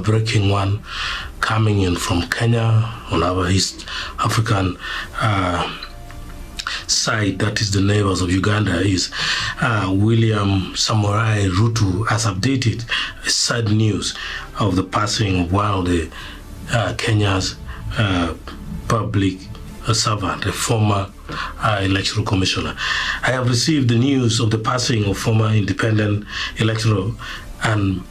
breaking one coming in from Kenya on our East African side, that is the neighbors of Uganda, is William Samurai Ruto has updated sad news of the passing of one of the Kenya's public servant, a former electoral commissioner. I have received the news of the passing of former Independent Electoral and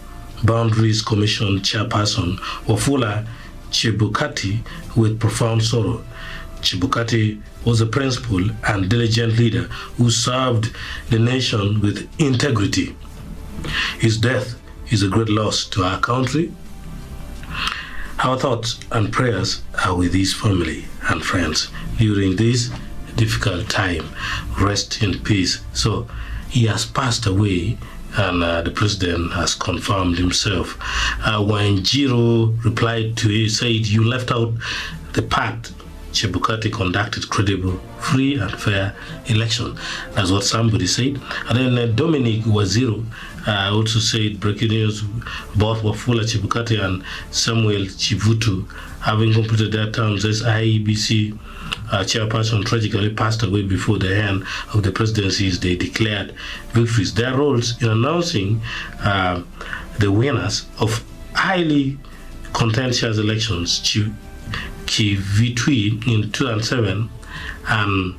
Boundaries Commission chairperson Wafula Chebukati with profound sorrow. Chebukati was a principled and diligent leader who served the nation with integrity. His death is a great loss to our country. Our thoughts and prayers are with his family and friends during this difficult time. Rest in peace. So he has passed away, and the president has confirmed himself. When Jiro replied to it, said, "You left out the part Chebukati conducted credible, free and fair election." That's what somebody said. And then Dominic Waziri also said, breaking news, both Wafula Chebukati and Samuel Chivutu, having completed their terms as IEBC chairperson, tragically passed away before the end of the presidency as they declared victories. Their roles in announcing the winners of highly contentious elections, Kivitwi in 2007 and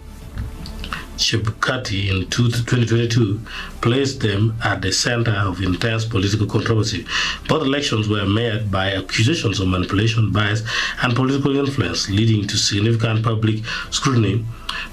Chebukati in 2022, placed them at the center of intense political controversy. Both elections were marred by accusations of manipulation, bias, and political influence, leading to significant public scrutiny.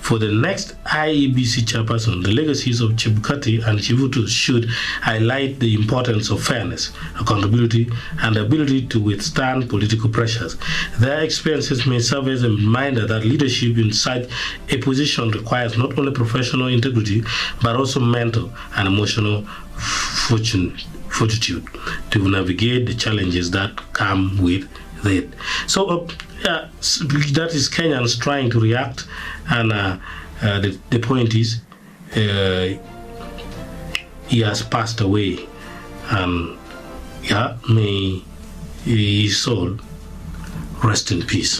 For the next IEBC chairperson, the legacies of Chebukati and Chivutu should highlight the importance of fairness, accountability, and the ability to withstand political pressures. Their experiences may serve as a reminder that leadership in such a position requires not only professional integrity, but also mental and emotional fortitude to navigate the challenges that come with it. So, that is Kenyans trying to react, and the point is, he has passed away, and may his soul rest in peace.